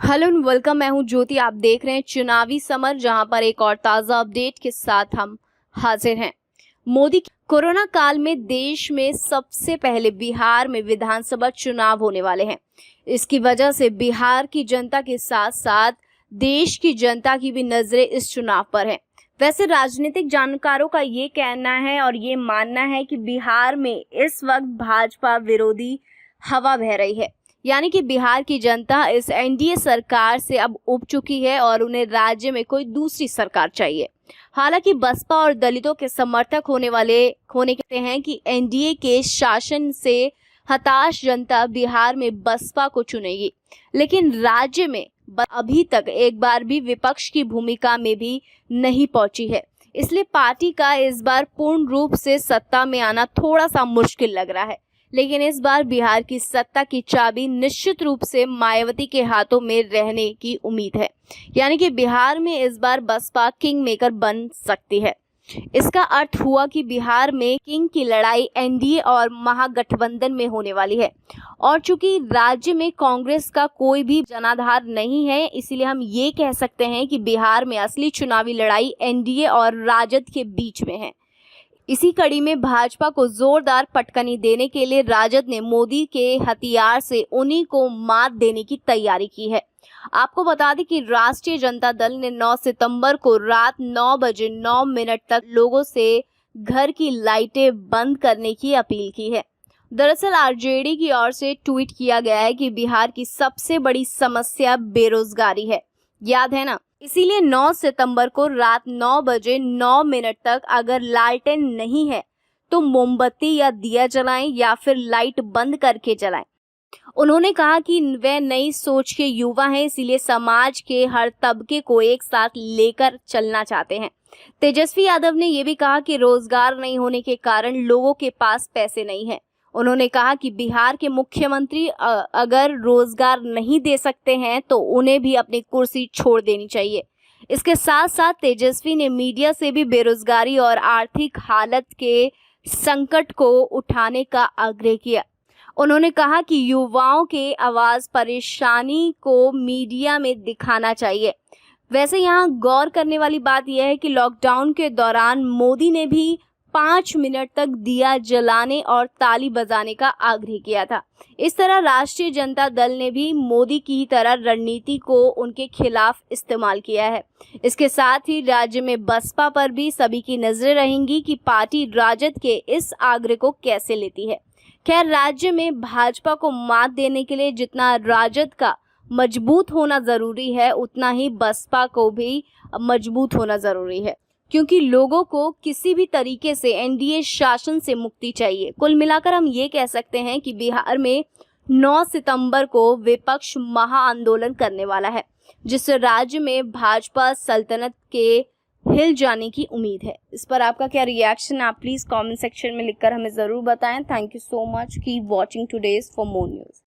Hello and welcome. मैं हूं ज्योति। आप देख रहे हैं चुनावी समर, जहां पर एक और ताजा अपडेट के साथ हम हाजिर हैं। मोदी कोरोना काल में देश में सबसे पहले बिहार में विधानसभा चुनाव होने वाले हैं। इसकी वजह से बिहार की जनता के साथ साथ देश की जनता की भी नजरें इस चुनाव पर हैं। वैसे राजनीतिक जानकारों का ये कहना है और ये मानना है कि बिहार में इस वक्त भाजपा विरोधी हवा बह रही है, यानी कि बिहार की जनता इस एनडीए सरकार से अब उब चुकी है और उन्हें राज्य में कोई दूसरी सरकार चाहिए। हालांकि बसपा और दलितों के समर्थक होने कहते हैं कि एनडीए के शासन से हताश जनता बिहार में बसपा को चुनेगी, लेकिन राज्य में अभी तक एक बार भी विपक्ष की भूमिका में भी नहीं पहुंची है। इसलिए पार्टी का इस बार पूर्ण रूप से सत्ता में आना थोड़ा सा मुश्किल लग रहा है। लेकिन इस बार बिहार की सत्ता की चाबी निश्चित रूप से मायावती के हाथों में रहने की उम्मीद है, यानी कि बिहार में इस बार बसपा किंग मेकर बन सकती है। इसका अर्थ हुआ कि बिहार में किंग की लड़ाई एनडीए और महागठबंधन में होने वाली है। और चूंकि राज्य में कांग्रेस का कोई भी जनाधार नहीं है, इसीलिए हम ये कह सकते हैं कि बिहार में असली चुनावी लड़ाई एनडीए और राजद के बीच में है। इसी कड़ी में भाजपा को जोरदार पटकनी देने के लिए राजद ने मोदी के हथियार से उन्हीं को मात देने की तैयारी की है। आपको बता दें कि राष्ट्रीय जनता दल ने 9 सितंबर को रात 9 बजे 9 मिनट तक लोगों से घर की लाइटें बंद करने की अपील की है। दरअसल आरजेडी की ओर से ट्वीट किया गया है कि बिहार की सबसे बड़ी समस्या बेरोजगारी है, याद है ना। इसीलिए 9 सितंबर को रात 9 बजे 9 मिनट तक अगर लालटेन नहीं है तो मोमबत्ती या दिया जलाएं या फिर लाइट बंद करके जलाएं। उन्होंने कहा कि वे नई सोच के युवा हैं, इसीलिए समाज के हर तबके को एक साथ लेकर चलना चाहते हैं। तेजस्वी यादव ने यह भी कहा कि रोजगार नहीं होने के कारण लोगों के पास पैसे नहीं है। उन्होंने कहा कि बिहार के मुख्यमंत्री अगर रोजगार नहीं दे सकते हैं तो उन्हें भी अपनी कुर्सी छोड़ देनी चाहिए। इसके साथ साथ तेजस्वी ने मीडिया से भी बेरोजगारी और आर्थिक हालत के संकट को उठाने का आग्रह किया। उन्होंने कहा कि युवाओं के आवाज परेशानी को मीडिया में दिखाना चाहिए। वैसे यहाँ गौर करने वाली बात यह है कि लॉकडाउन के दौरान मोदी ने भी 5 मिनट तक दिया जलाने और ताली बजाने का आग्रह किया था। इस तरह राष्ट्रीय जनता दल ने भी मोदी की तरह रणनीति को उनके खिलाफ इस्तेमाल किया है। इसके साथ ही राज्य में बसपा पर भी सभी की नजरें रहेंगी कि पार्टी राजद के इस आग्रह को कैसे लेती है। खैर, राज्य में भाजपा को मात देने के लिए जितना राजद का मजबूत होना जरूरी है, उतना ही बसपा को भी मजबूत होना जरूरी है, क्योंकि लोगों को किसी भी तरीके से एनडीए शासन से मुक्ति चाहिए। कुल मिलाकर हम ये कह सकते हैं कि बिहार में 9 सितंबर को विपक्ष महाआंदोलन करने वाला है, जिससे राज्य में भाजपा सल्तनत के हिल जाने की उम्मीद है। इस पर आपका क्या रिएक्शन है, आप प्लीज कमेंट सेक्शन में लिखकर हमें जरूर बताएं। Thank you so much. Keep watching today's for more news.